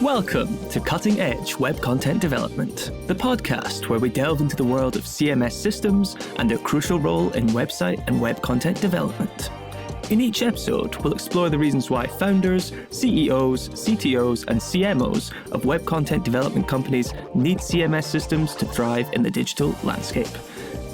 Welcome to Cutting Edge Web Content Development, the podcast where we delve into the world of CMS systems and their crucial role in website and web content development. In each episode, we'll explore the reasons why founders, CEOs, CTOs, and CMOs of web content development companies need CMS systems to thrive in the digital landscape.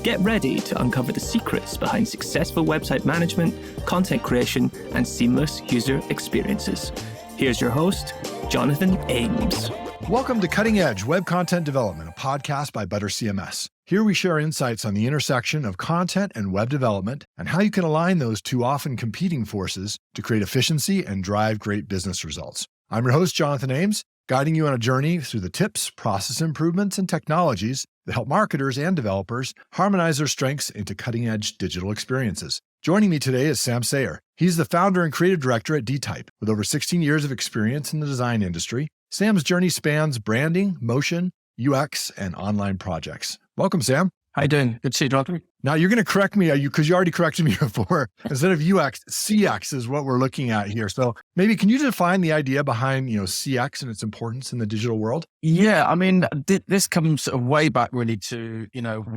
Get ready to uncover the secrets behind successful website management, content creation, and seamless user experiences. Here's your host, Jonathan Ames. Welcome to Cutting Edge Web Content Development, a podcast by Better CMS. Here we share insights on the intersection of content and web development and how you can align those two often competing forces to create efficiency and drive great business results. I'm your host, Jonathan Ames, guiding you on a journey through the tips, process improvements, and technologies that help marketers and developers harmonize their strengths into cutting-edge digital experiences. Joining me today is Sam Sayer. He's the founder and creative director at DeType. With over 16 years of experience in the design industry, Sam's journey spans branding, motion, UX, and online projects. Welcome, Sam. How you doing? Good to see you, Jonathan. Now, you're going to correct me because you already corrected me before. Instead of UX, CX is what we're looking at here. So maybe can you define the idea behind, CX and its importance in the digital world? Yeah, I mean, this comes sort of way back really to,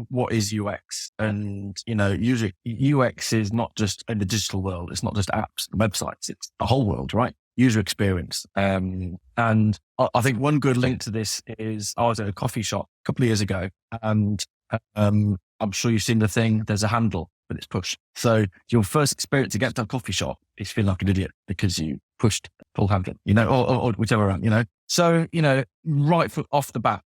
what is UX? And, usually UX is not just in the digital world. It's not just apps and websites. It's the whole world, right? User experience. And I think one good link to this is I was at a coffee shop a couple of years ago and I'm sure you've seen the thing, there's a handle, but it's push. So your first experience to get to a coffee shop is feeling like an idiot because you pushed full handle, or whichever around, So, right off the bat,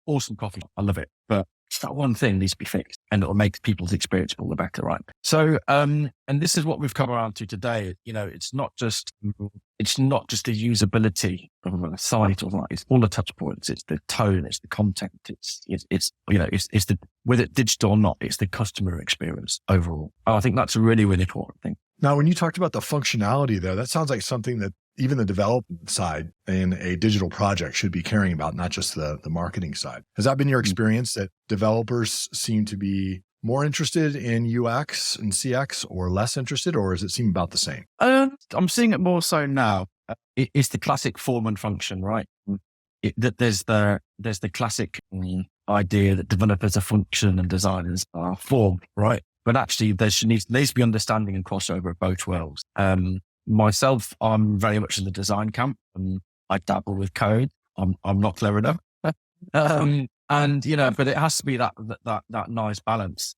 awesome coffee. I love it. But that one thing needs to be fixed and it'll make people's experience all the better, right? So, and this is what we've come around to today. It's not just the usability of a site or like, it's all the touch points. It's the tone, it's the content. It's the, whether it's digital or not, it's the customer experience overall. I think that's a really, really important thing. Now, when you talked about the functionality there, that sounds like something that even the development side in a digital project should be caring about, not just the marketing side. Has that been your experience that developers seem to be more interested in UX and CX or less interested, or does it seem about the same? I'm seeing it more so now. It's the classic form and function, right? There's the classic idea that developers are function and designers are form, right? But actually there needs to be understanding and crossover of both worlds. Myself, I'm very much in the design camp and I dabble with code. I'm not clever enough. But it has to be that nice balance.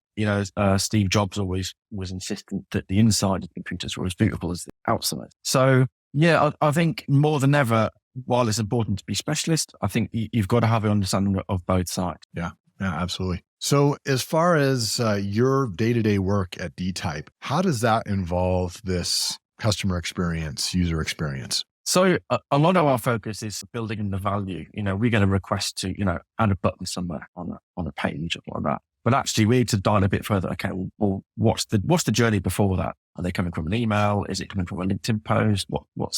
Steve Jobs always was insistent that the inside of computers were as beautiful as the outside. So yeah, I think more than ever, while it's important to be specialist, I think you've got to have an understanding of both sides. Yeah, absolutely. So as far as your day-to-day work at DeType, how does that involve this customer experience, user experience? So a lot of our focus is building in the value. We get a request to, add a button somewhere on a page or like that. But actually we need to dial a bit further. Okay, well, what's the journey before that? Are they coming from an email? Is it coming from a LinkedIn post? What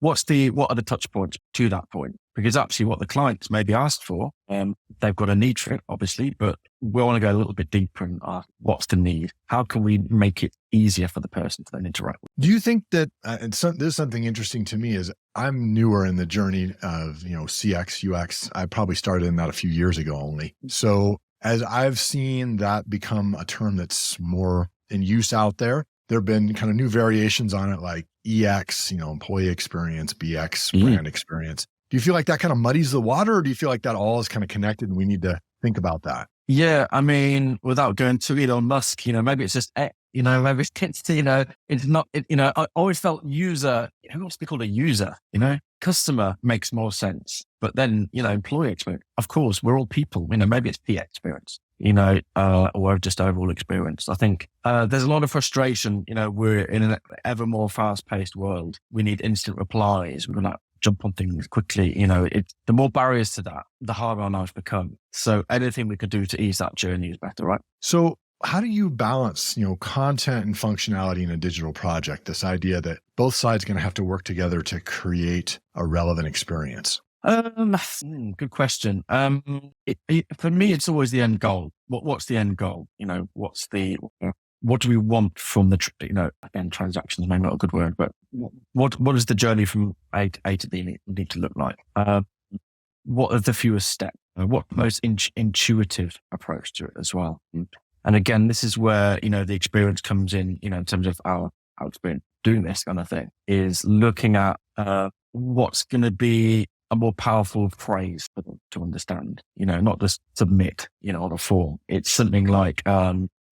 are the touch points to that point? Because actually what the clients maybe asked for, they've got a need for it, obviously, but we want to go a little bit deeper and ask, what's the need? How can we make it easier for the person to then interact with? Do you think that, there's something interesting to me is I'm newer in the journey of, CX, UX. I probably started in that a few years ago only. So as I've seen that become a term that's more in use out there have been kind of new variations on it like EX, employee experience, BX, brand experience. Do you feel like that kind of muddies the water, or do you feel like that all is kind of connected and we need to think about that? Yeah, I mean, without going to Elon Musk, maybe it's just, maybe it's not, I always felt user, who wants to be called a user, customer makes more sense. But then, employee experience, of course, we're all people, maybe it's PX experience, or just overall experience. I think there's a lot of frustration. We're in an ever more fast-paced world. We need instant replies. We're going to jump on things quickly. The more barriers to that, the harder our lives become. So anything we could do to ease that journey is better, right? So how do you balance, content and functionality in a digital project? This idea that both sides are going to have to work together to create a relevant experience. Good question. For me, it's always the end goal. What's the end goal? What's the what do we want from the, again, transactions, maybe not a good word, but what does the journey from A to B need to look like? What are the fewest steps? What most intuitive approach to it as well? And again, this is where, the experience comes in, in terms of our experience doing this kind of thing, is looking at what's going to be a more powerful phrase for them to understand, not just submit, on a form. It's something like,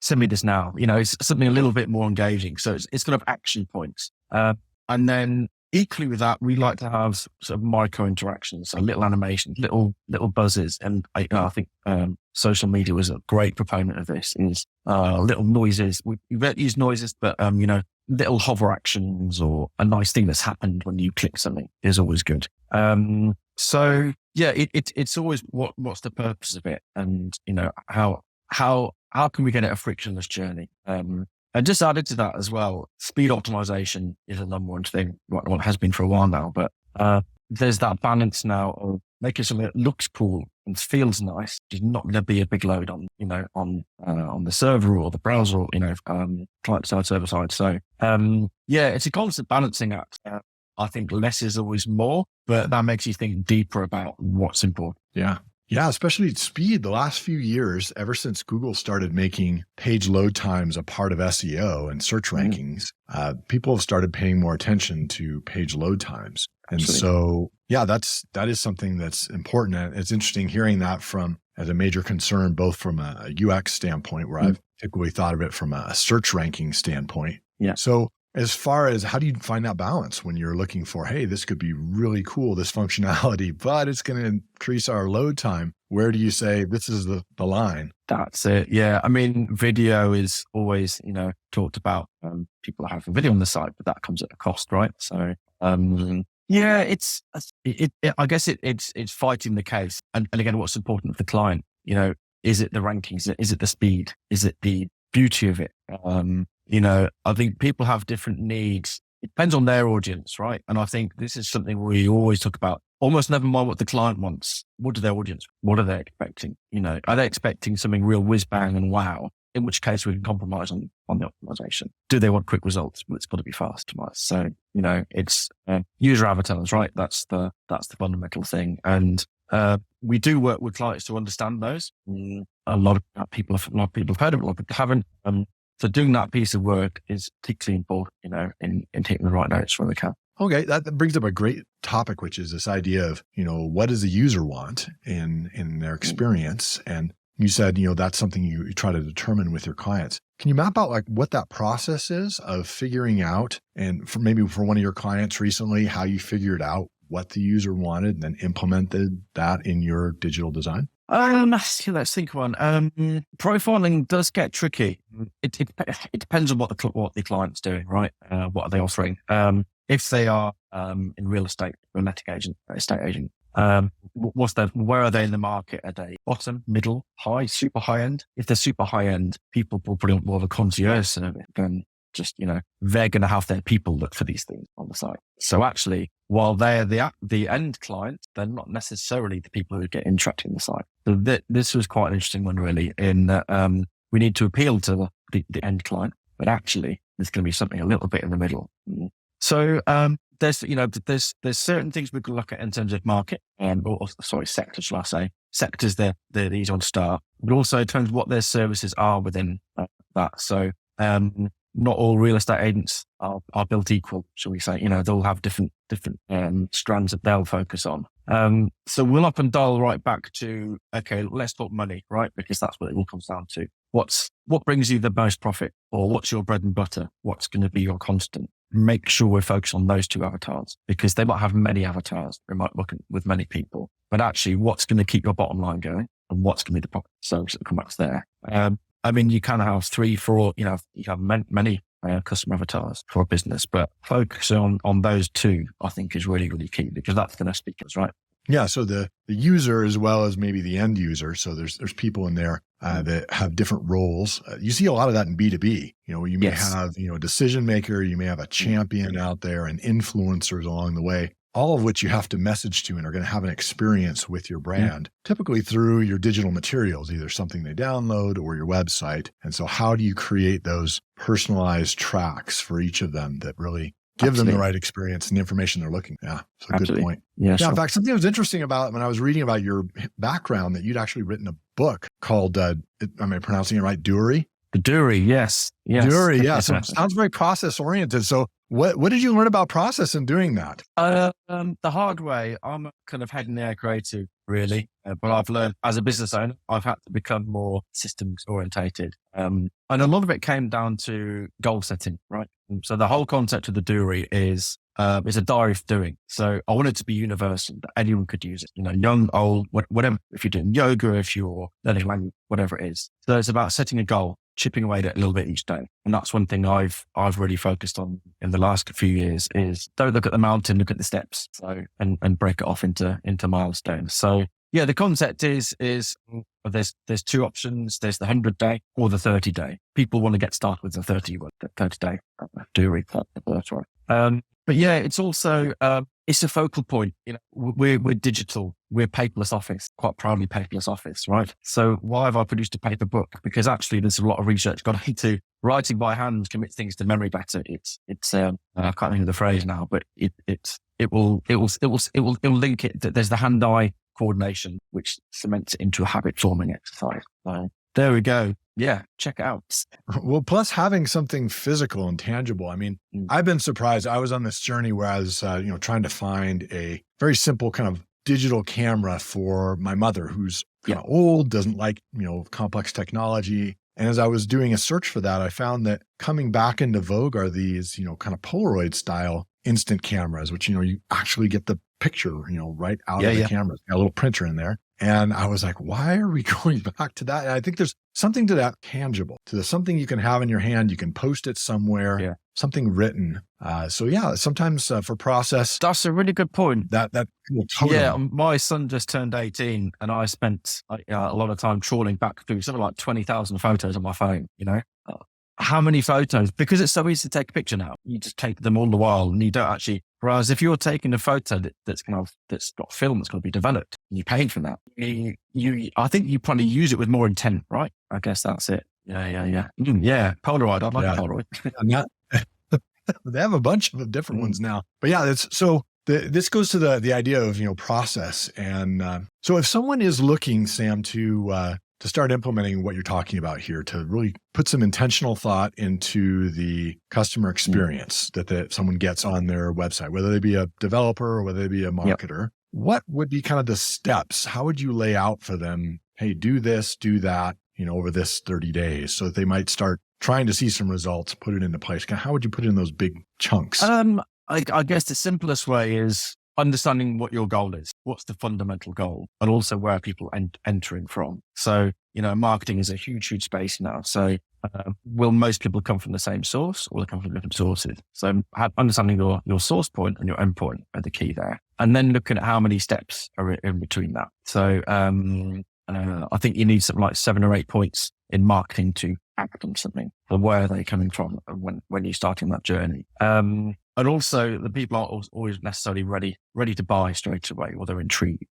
send me this now, it's something a little bit more engaging. So it's kind of action points. And then equally with that, we like to have sort of micro interactions, so little animations, little buzzes. And I think social media was a great proponent of this, is little noises. We don't use noises, but, little hover actions or a nice thing that's happened when you click something is always good. So yeah, it's always what's the purpose of it, and how can we get it a frictionless journey? And just added to that as well, speed optimization is a number one thing. What has been for a while now, but there's that balance now of making something that looks cool and feels nice. It's not going to be a big load on the server or the browser, or client side, server side. So it's a constant balancing act. I think less is always more, but that makes you think deeper about what's important. Yeah. Yeah, especially speed. The last few years, ever since Google started making page load times a part of SEO and search rankings, people have started paying more attention to page load times. And so, that is something that's important. And it's interesting hearing that as a major concern, both from a UX standpoint, where I've typically thought of it from a search ranking standpoint. Yeah. So as far as how do you find that balance when you're looking for, hey, this could be really cool, this functionality, but it's going to increase our load time. Where do you say this is the line? That's it. Yeah. I mean, video is always, talked about. People have a video on the site, but that comes at a cost, right? So, it's I guess it's fighting the case. And again, what's important for the client, is it the rankings? Is it the speed? Is it the beauty of it? I think people have different needs. It depends on their audience, right? And I think this is something we always talk about. Almost never mind what the client wants. What do their audience? What are they expecting? Are they expecting something real whiz bang and wow? In which case we can compromise on the optimization. Do they want quick results? Well, it's got to be fast. So it's user avatars, right? That's the fundamental thing. And we do work with clients to understand those. A lot of people have heard of it, a lot of people haven't. So doing that piece of work is particularly important, in taking the right notes when we can. Okay, that brings up a great topic, which is this idea of, what does the user want in their experience? And you said, that's something you try to determine with your clients. Can you map out like what that process is of figuring out, and for one of your clients recently, how you figured out what the user wanted and then implemented that in your digital design? Let's think of one. Profiling does get tricky. It depends on what the client's doing, right? What are they offering? If they are in real estate, or a letting estate agent, where are they in the market? Are they bottom, middle, high, super high end? If they're super high end, people will probably want more of a concierge service than just, they're going to have their people look for these things on the site. So actually, while they're the end client, they're not necessarily the people who get interacting in the site. So this was quite an interesting one, really, in that we need to appeal to the end client, but actually there's going to be something a little bit in the middle. So there's certain things we can look at in terms of market, sector, shall I say. Sectors, they're the easy one to start, but also in terms of what their services are within that. So not all real estate agents are built equal, shall we say. They'll have different strands that they'll focus on. So we'll up and dial right back to, okay, let's talk money, right? Because that's what it all comes down to. What brings you the most profit, or what's your bread and butter? What's going to be your constant? Make sure we're focused on those two avatars, because they might have many avatars. They might work with many people, but actually what's going to keep your bottom line going and what's going to be the profit service that come back there. You can have 3, 4, you have many customer avatars for a business, but focus on those two, I think, is really, really key, because that's going to speak us, right? Yeah. So the user as well as maybe the end user. So there's people in there that have different roles. You see a lot of that in B2B, you may have, a decision maker, you may have a champion out there and influencers along the way. all of which you have to message to and are going to have an experience with your brand, typically through your digital materials, either something they download or your website. And so how do you create those personalized tracks for each of them that really give them the right experience and the information they're looking for? Yeah, so good point. Yeah, sure. In fact, something that was interesting about when I was reading about your background, that you'd actually written a book called, am I pronouncing it right, Dury? The Dury, yes. Dury, yeah. So it sounds very process oriented. So what did you learn about process in doing that? The hard way. I'm kind of head in the air creative, really. But I've learned as a business owner, I've had to become more systems orientated. And a lot of it came down to goal setting, right? So the whole concept of the Dury is a diary for doing. So I want it to be universal, that anyone could use it, young, old, whatever. If you're doing yoga, if you're learning language, whatever it is. So it's about setting a goal, chipping away at it a little bit each day. And that's one thing I've really focused on in the last few years is don't look at the mountain, look at the steps. So, and break it off into milestones. So yeah, the concept is there's two options. There's the 100-day or the 30-day. People want to get started with the 30-day Dury. That's right. But yeah, it's also, it's a focal point. We're digital. We're paperless office, quite proudly paperless office, right? So why have I produced a paper book? Because actually there's a lot of research gone into writing by hand commits things to memory better. It's I can't think of the phrase now, but it will link it. There's the hand-eye coordination, which cements it into a habit forming exercise. So there we go. Yeah, check it out. Well, plus having something physical and tangible. I mean, I've been surprised. I was on this journey where I was, trying to find a very simple kind of digital camera for my mother, who's kind of old, doesn't like, complex technology. And as I was doing a search for that, I found that coming back into vogue are these, kind of Polaroid style instant cameras, which, you actually get the picture, right out of the camera. Got a little printer in there. And I was like, why are we going back to that? And I think there's something to that tangible, to something you can have in your hand. You can post it somewhere, something written. Sometimes for process. That's a really good point. That Yeah, my son just turned 18 and I spent a lot of time trawling back through something like 20,000 photos on my phone, How many photos? Because it's so easy to take a picture now. You just take them all the while and you don't actually, whereas if you're taking a photo that's got film that's going to be developed, and you paid for that, I think you probably use it with more intent, right? I guess that's it. Yeah. Polaroid. I'd like a Polaroid. They have a bunch of different ones now, but this goes to the idea of, process. And so if someone is looking, Sam, to start implementing what you're talking about here, to really put some intentional thought into the customer experience that someone gets on their website, whether they be a developer or whether they be a marketer, what would be kind of the steps? How would you lay out for them, hey, do this, do that, over this 30 days so that they might start trying to see some results, put it into place? How would you put it in those big chunks? I guess the simplest way is understanding what your goal is. What's the fundamental goal? And also where are people entering from? So, marketing is a huge, huge space now. So will most people come from the same source or they come from different sources? So understanding your source point and your end point are the key there. And then looking at how many steps are in between that. So I think you need something like 7 or 8 points in marketing to act on something. So where are they coming from when you're starting that journey? And also the people aren't always necessarily ready to buy straight away, or they're intrigued.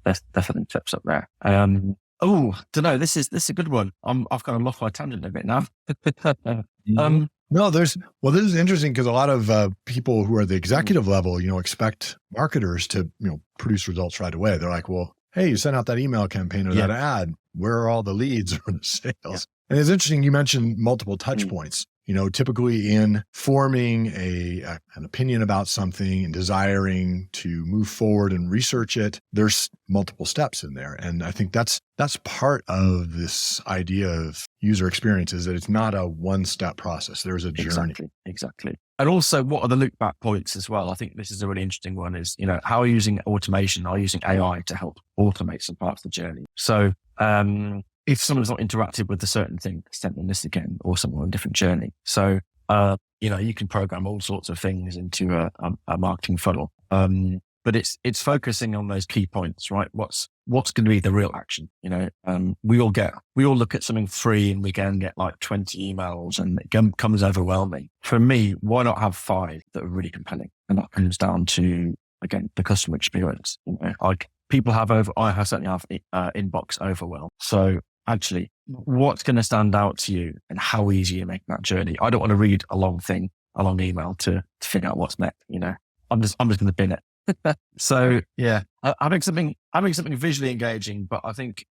There's definitely tips up there. Don't know. This is a good one. I've kind of lost my tangent a bit now. No, this is interesting because a lot of people who are the executive level, expect marketers to, produce results right away. They're like, well, hey, you sent out that email campaign or that ad. Where are all the leads or the sales? Yeah. And it's interesting. You mentioned multiple touch points. Typically in forming an opinion about something and desiring to move forward and research it, there's multiple steps in there. And I think that's part of this idea of user experience, is that it's not a one-step process. There's a journey. Exactly. And also, what are the look back points as well? I think this is a really interesting one is, how are you using automation? Are you using AI to help automate some parts of the journey? So, if someone's not interacted with a certain thing, send them this again, or someone on a different journey. So, you can program all sorts of things into a marketing funnel. But it's focusing on those key points, right? What's going to be the real action? We all look at something free and we can get like 20 emails and it becomes overwhelming. For me, why not have 5 that are really compelling? And that comes down to again, the customer experience. I certainly have inbox overwhelm. So actually, what's going to stand out to you and how easy you make that journey? I don't want to read a long email to figure out what's next. I'm just going to bin it. So yeah, having something visually engaging, but I think,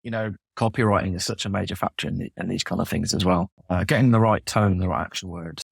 copywriting is such a major factor in these kind of things as well. Getting the right tone, the right action words,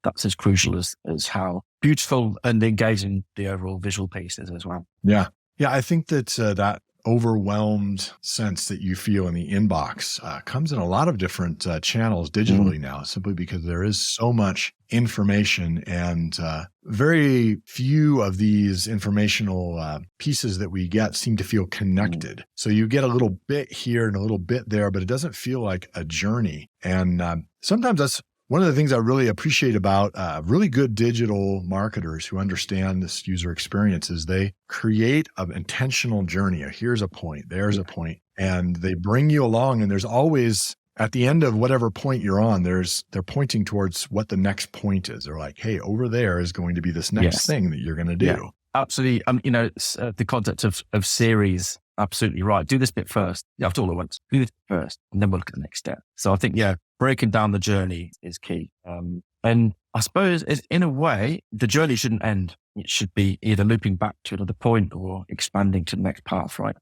that's as crucial as how beautiful and engaging the overall visual piece is as well. Yeah. Yeah. I think that that overwhelmed sense that you feel in the inbox comes in a lot of different channels digitally now, simply because there is so much information and very few of these informational pieces that we get seem to feel connected. So you get a little bit here and a little bit there, but it doesn't feel like a journey. And sometimes that's one of the things I really appreciate about really good digital marketers who understand this user experience is they create an intentional journey. Here's a point, there's a point, and they bring you along. And there's always, at the end of whatever point you're on, they're pointing towards what the next point is. They're like, hey, over there is going to be this next thing that you're going to do. Yeah, absolutely. The concept of series. Absolutely right. Do this bit first. You have to all at once. Do this first, and then we'll look at the next step. So I think, breaking down the journey is key. And I suppose in a way, the journey shouldn't end. It should be either looping back to another point or expanding to the next path, right?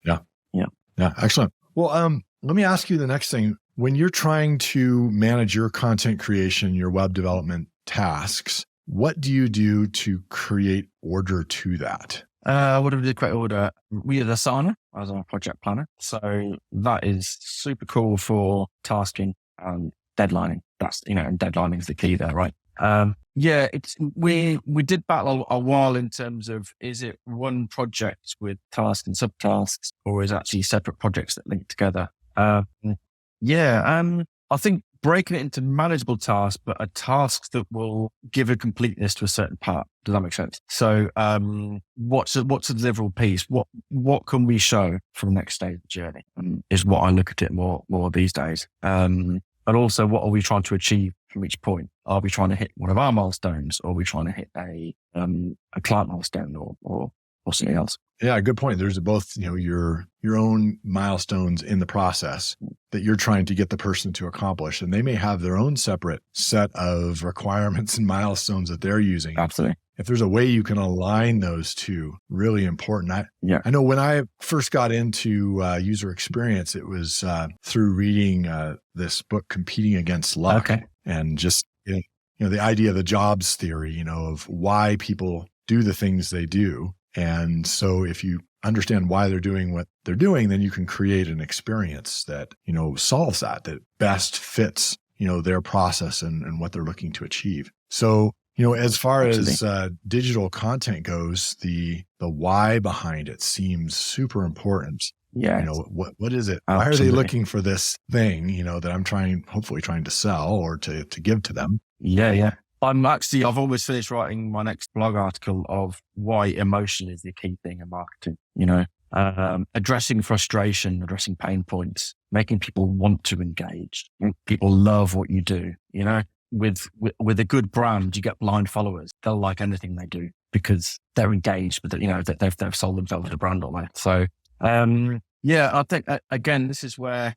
Yeah. Excellent. Well, let me ask you the next thing. When you're trying to manage your content creation, your web development tasks, what do you do to create order to that? What do we do? Create order. We use Asana as our project planner. So that is super cool for tasking and deadlining. That's, and deadlining is the key there, right? We did battle a while in terms of, is it one project with tasks and subtasks, or is it actually separate projects that link together? I think breaking it into manageable tasks, but a task that will give a completeness to a certain part. Does that make sense? So, what's the deliverable piece? What can we show for the next stage of the journey? Is what I look at it more these days. And also, what are we trying to achieve from each point? Are we trying to hit one of our milestones, or are we trying to hit a client milestone, or something else? Yeah, good point. There's both, your own milestones in the process that you're trying to get the person to accomplish, and they may have their own separate set of requirements and milestones that they're using. Absolutely. If there's a way you can align those two, really important. I know when I first got into user experience, it was through reading this book, Competing Against Luck, and just the idea of the jobs theory, of why people do the things they do. And so if you understand why they're doing what they're doing, then you can create an experience that, solves that best fits, their process and what they're looking to achieve. So, as far as digital content goes, the why behind it seems super important. Yeah. What is it? Absolutely. Why are they looking for this thing, that I'm hopefully trying to sell or to give to them? Yeah. I've almost finished writing my next blog article of why emotion is the key thing in marketing, addressing frustration, addressing pain points, making people want to engage. People love what you do, with a good brand, you get blind followers. They'll like anything they do because they're engaged, but they've sold themselves as a brand on that. So, I think again, this is where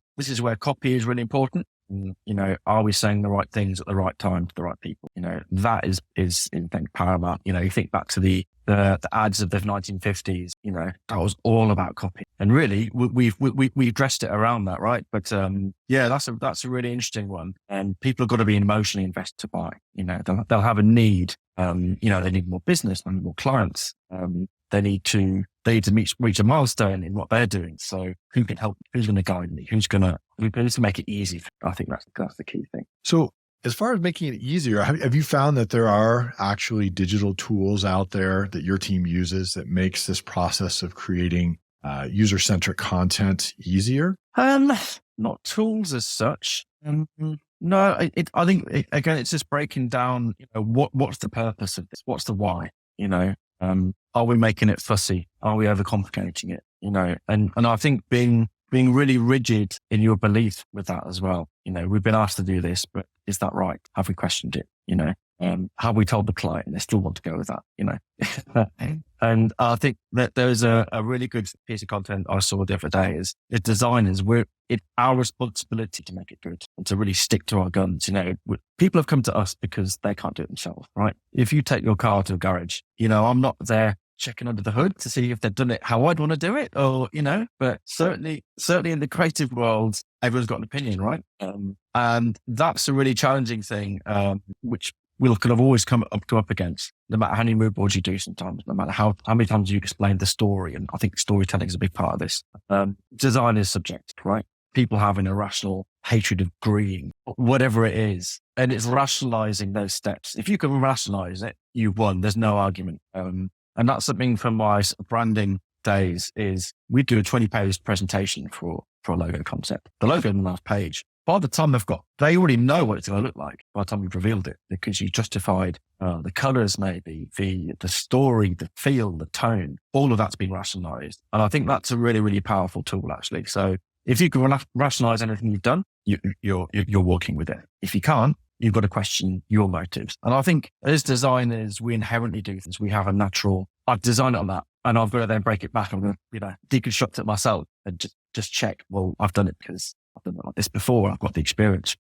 copy is really important. Are we saying the right things at the right time to the right people? That is in fact paramount. You think back to the ads of the 1950s. That was all about copy, and really we've dressed it around that, right? But that's a really interesting one. And people have got to be emotionally invested to buy. They'll have a need. They need more business, they need more clients. They need to reach a milestone in what they're doing. So who can help? Who's going to guide me? Who's going to make it easy? I think that's the key thing. So as far as making it easier, have you found that there are actually digital tools out there that your team uses that makes this process of creating user-centric content easier? Not tools as such. No, I think again, it's just breaking down, what's the purpose of this? What's the why? Are we making it fussy? Are we overcomplicating it? And I think being being really rigid in your belief with that as well. We've been asked to do this, but is that right? Have we questioned it? Have we told the client and they still want to go with that? And I think that there's a really good piece of content I saw the other day is designers, it's our responsibility to make it good and to really stick to our guns. People have come to us because they can't do it themselves, right? If you take your car to a garage, I'm not there checking under the hood to see if they've done it how I'd want to do it, or, but certainly in the creative world, everyone's got an opinion, right? And that's a really challenging thing, which we'll kind of always come up against, no matter how many mood boards you do sometimes, no matter how many times you explain the story. And I think storytelling is a big part of this. Design is subjective, right? People have an irrational hatred of agreeing, whatever it is. And it's rationalizing those steps. If you can rationalize it, you've won. There's no argument. And that's something from my branding days is we do a 20-page presentation for a logo concept. The logo on the last page, by the time they already know what it's going to look like by the time we've revealed it, because you justified the colors, maybe the story, the feel, the tone, all of that's been rationalized. And I think that's a really, really powerful tool, actually. So if you can rationalize anything you've done, you're walking with it. If you can't, you've got to question your motives. And I think as designers, we inherently do things. We have a natural, I've designed it on that and I've got to then break it back. I'm going to, deconstruct it myself and just check, well, I've done it because I've done it like this before. I've got the experience.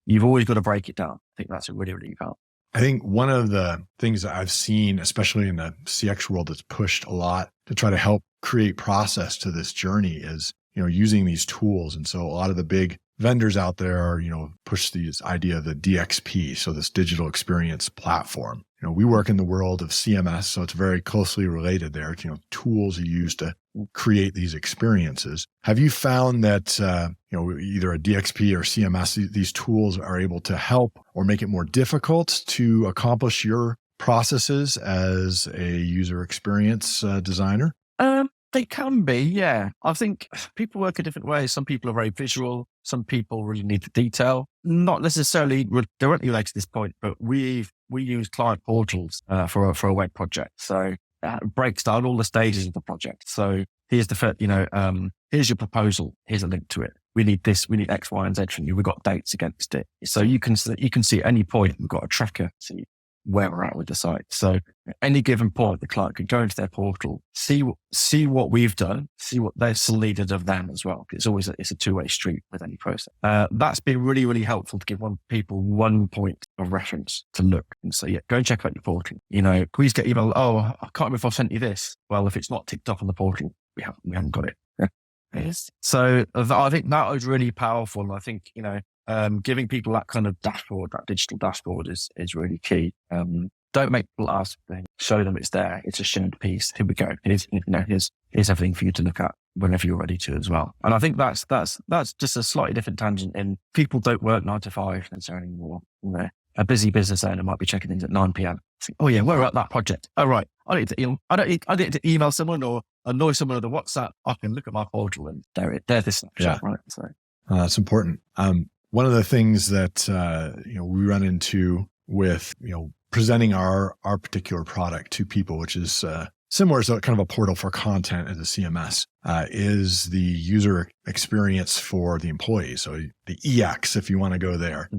You've always got to break it down. I think that's a really, really powerful. I think one of the things that I've seen, especially in the CX world, that's pushed a lot to try to help create process to this journey is, using these tools. And so a lot of the big vendors out there are, push this idea of the DXP. So this digital experience platform. We work in the world of CMS, so it's very closely related there. Tools you use to create these experiences. Have you found that, either a DXP or CMS, these tools are able to help or make it more difficult to accomplish your processes as a user experience designer? They can be, yeah. I think people work in different ways. Some people are very visual. Some people really need the detail. Not necessarily directly related to this point, but we use client portals for a web project. So it breaks down all the stages of the project. So here's here's your proposal. Here's a link to it. We need this. We need X, Y, and Z from you. We've got dates against it. So you can see at any point we've got a tracker. See where we're at with the site. So at any given point, the client could go into their portal, see what we've done, see what they've solicited of them as well. It's always it's a two-way street with any process. That's been really, really helpful to give people one point of reference to look and say, yeah, go and check out your portal. Please get email. Oh, I can't remember if I've sent you this. Well, if it's not ticked off on the portal, we haven't got it. Yeah. Yes. So I think that was really powerful. And I think, giving people that kind of dashboard, that digital dashboard is really key. Don't make people ask things. Show them it's there. It's a shared piece. Here we go. Here's everything for you to look at whenever you're ready to as well. And I think that's just a slightly different tangent in people don't work 9 to 5 necessarily anymore. A busy business owner might be checking things at 9 p.m. Think, oh yeah, we're at that project. Oh right. I need to email someone or annoy someone with a WhatsApp. I can look at my portal and there's this snapshot, right? So that's important. One of the things that, we run into with, presenting our particular product to people, which is similar to kind of a portal for content as a CMS, is the user experience for the employees. So the EX, if you want to go there.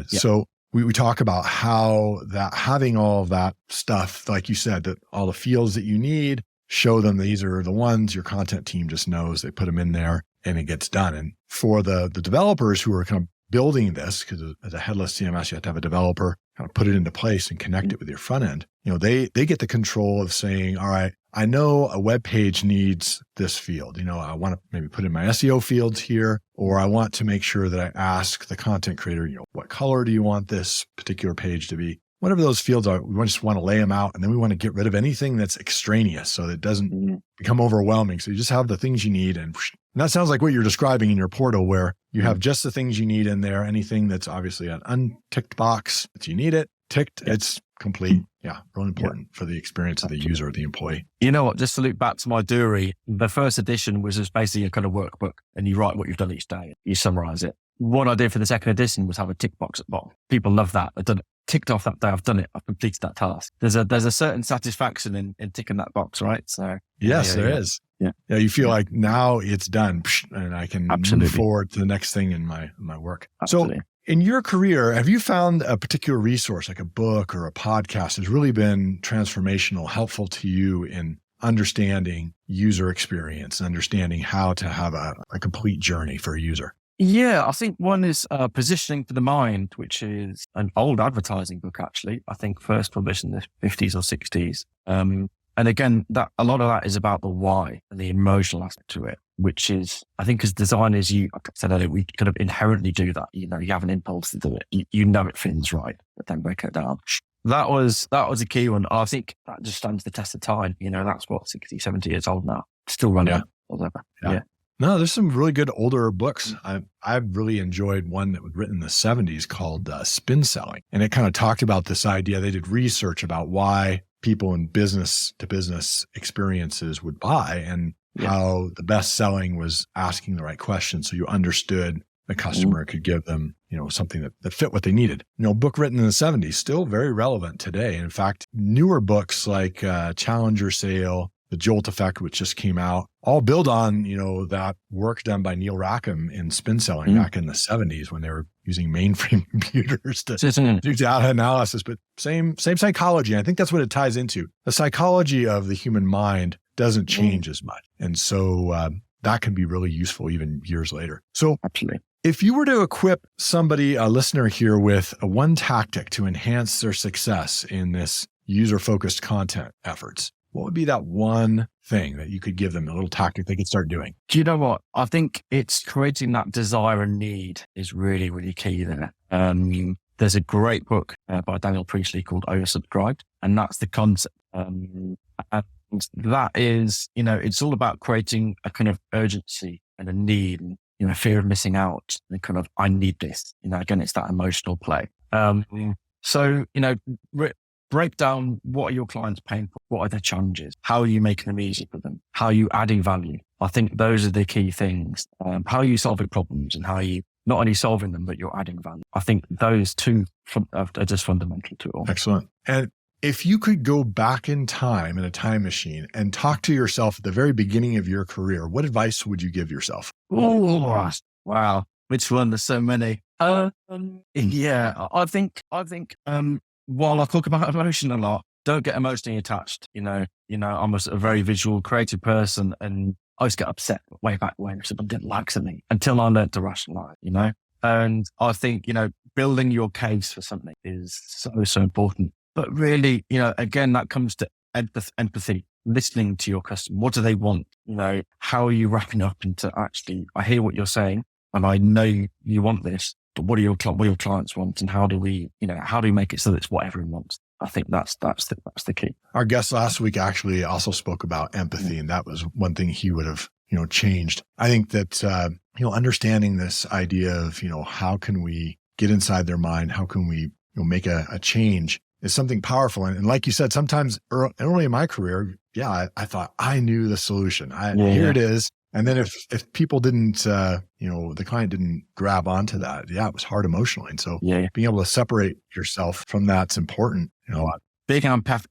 So we talk about how that having all of that stuff, like you said, that all the fields that you need, show them these are the ones your content team just knows. They put them in there and it gets done. And for the developers who are kind of building this, because as a headless CMS, you have to have a developer kind of put it into place and connect it with your front end. They get the control of saying, all right, I know a web page needs this field. I want to maybe put in my SEO fields here, or I want to make sure that I ask the content creator, what color do you want this particular page to be? Whatever those fields are, we just want to lay them out, and then we want to get rid of anything that's extraneous so that it doesn't become overwhelming. So you just have the things you need. And that sounds like what you're describing in your portal, where you have just the things you need in there. Anything that's obviously an unticked box, that you need it, ticked, it's complete. Yeah, really important for the experience of the user or the employee. You know what? Just to loop back to my Dury, the first edition was just basically a kind of workbook, and you write what you've done each day. You summarize it. What I did for the second edition was have a tick box at the bottom. People love that. They've done it ticked off that day. I've done it. I've completed that task. There's a certain satisfaction in ticking that box, right? So yes, there is. Yeah. Yeah. You feel like now it's done and I can Absolutely. move forward to the next thing in my work. Absolutely. So in your career, have you found a particular resource like a book or a podcast has really been transformational, helpful to you in understanding user experience and understanding how to have a complete journey for a user? Yeah, I think one is Positioning for the Mind, which is an old advertising book, actually. I think first published in the 50s or 60s. And again, that a lot of that is about the why and the emotional aspect to it, which is, I think as designers, like I said earlier, we kind of inherently do that. You have an impulse to do it. You know it feels right, but then break it down. That was a key one. I think that just stands the test of time. That's what, 60, 70 years old now. Still running. Yeah. No, there's some really good older books. I've really enjoyed one that was written in the 70s called Spin Selling. And it kind of talked about this idea. They did research about why people in business to business experiences would buy and how the best selling was asking the right questions. So you understood the customer could give them, something that fit what they needed. A book written in the 70s, still very relevant today. In fact, newer books like Challenger Sale, The Jolt Effect, which just came out, all build on, that work done by Neil Rackham in spin selling back in the 70s when they were using mainframe computers to do data analysis, but same psychology. And I think that's what it ties into. The psychology of the human mind doesn't change as much. And so that can be really useful even years later. So absolutely. If you were to equip somebody, a listener here, with one tactic to enhance their success in this user-focused content efforts, what would be that one thing that you could give them, a little tactic they could start doing? Do you know what? I think it's creating that desire and need is really, really key there. There's a great book by Daniel Priestley called Oversubscribed, and that's the concept. And that is, it's all about creating a kind of urgency and a need and, fear of missing out and kind of, I need this. Again, it's that emotional play. So, break down what are your clients paying for? What are their challenges? How are you making them easy for them? How are you adding value? I think those are the key things. How are you solving problems and how are you not only solving them, but you're adding value? I think those two are just fundamental to it all. Excellent. And if you could go back in time in a time machine and talk to yourself at the very beginning of your career, what advice would you give yourself? Oh, wow. Which one? There's so many. I think, while I talk about emotion a lot, don't get emotionally attached. I'm a very visual, creative person, and I used to get upset way back when someone didn't like something until I learned to rationalize, And I think, building your case for something is so important. But really, again, that comes to empathy, listening to your customer. What do they want? How are you wrapping up into actually, I hear what you're saying and I know you want this, but what do your clients want? And how do we make it so that it's what everyone wants? I think that's the key. Our guest last week actually also spoke about empathy, and that was one thing he would have, changed. I think that, understanding this idea of, how can we get inside their mind? How can we, make a change is something powerful. And like you said, sometimes early in my career, I thought I knew the solution. Here it is. And then if people didn't, the client didn't grab onto that, it was hard emotionally. And so being able to separate yourself from that's important. Big empathy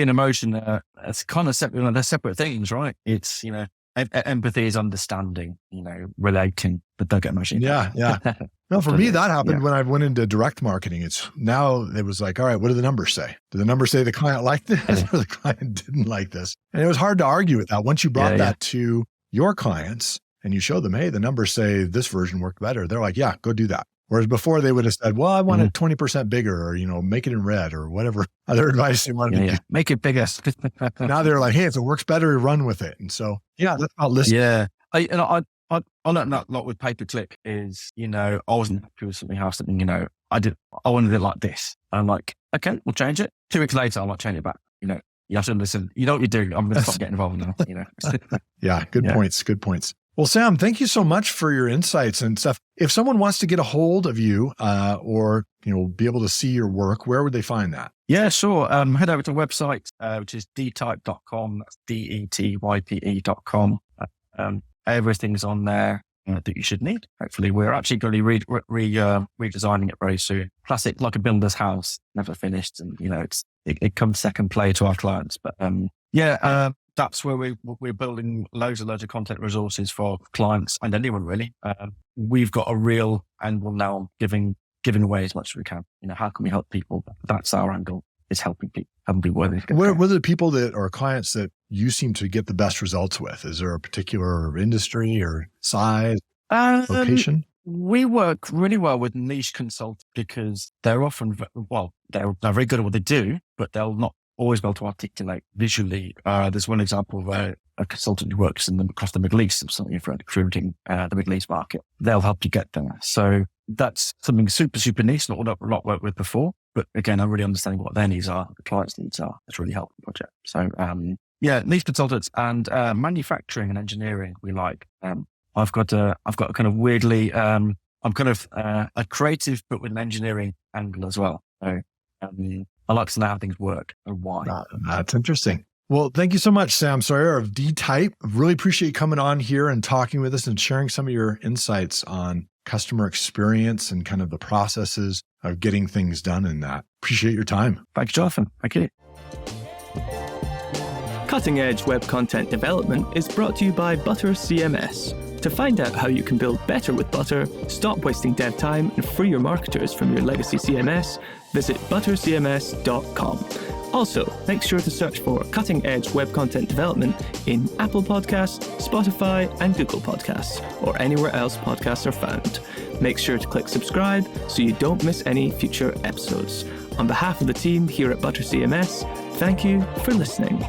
and emotion, it's kind of separate, they're separate things, right? It's, empathy is understanding, relating, but don't get emotional. Yeah. No, for me, that happened when I went into direct marketing. It was like, all right, what do the numbers say? Do the numbers say the client liked this or the client didn't like this? And it was hard to argue with that. Once you brought that to your clients and you showed them, hey, the numbers say this version worked better. They're like, yeah, go do that. Whereas before they would have said, well, I want it 20% bigger or, make it in red or whatever other advice they wanted to give. Make it bigger. Now they're like, hey, if it works better, run with it. And so, that's about listening. Yeah. I learned that a lot with pay-per-click is, I wasn't happy with something, I wanted it like this. And I'm like, okay, we'll change it. 2 weeks later, I might change it back. You have to listen. You know what you're doing. I'm going to stop getting involved now, Good points. Good points. Well, Sam, thank you so much for your insights and stuff. If someone wants to get a hold of you or, be able to see your work, where would they find that? Yeah, sure. Head over to a website, which is DeType.com. That's DETYPE.com. Everything's on there. that you should need. Hopefully, we're actually going to be redesigning it very soon. Classic, like a builder's house, never finished, and it comes second play to our clients. But that's where we're building loads of content resources for clients and anyone really. We've got a real angle now giving away as much as we can. How can we help people? That's our angle, is helping people. What are the people that are clients that you seem to get the best results with? Is there a particular industry or size, location? We work really well with niche consultants because they're often, they're very good at what they do, but they'll not always be able to articulate visually. There's one example where a consultant who works across the Middle East, something for recruiting the Middle East market. They'll help you get there. So that's something super, super niche, not worked with before. But again, I'm really understanding what their needs are, the client's needs are. It's really helpful project. So niche consultants and manufacturing and engineering we like. I've got a kind of weirdly, I'm kind of a creative, but with an engineering angle as well. So I like to know how things work and why. That's interesting. Well, thank you so much, Sam Sawyer of DeType. Really appreciate you coming on here and talking with us and sharing some of your insights on customer experience and kind of the processes of getting things done in that. Appreciate your time. Thank you, Jonathan. Thank you. Cutting Edge Web Content Development is brought to you by Butter CMS. To find out how you can build better with Butter, stop wasting dev time, and free your marketers from your legacy CMS, visit buttercms.com. Also, make sure to search for Cutting Edge Web Content Development in Apple Podcasts, Spotify, and Google Podcasts, or anywhere else podcasts are found. Make sure to click subscribe so you don't miss any future episodes. On behalf of the team here at Butter CMS, thank you for listening.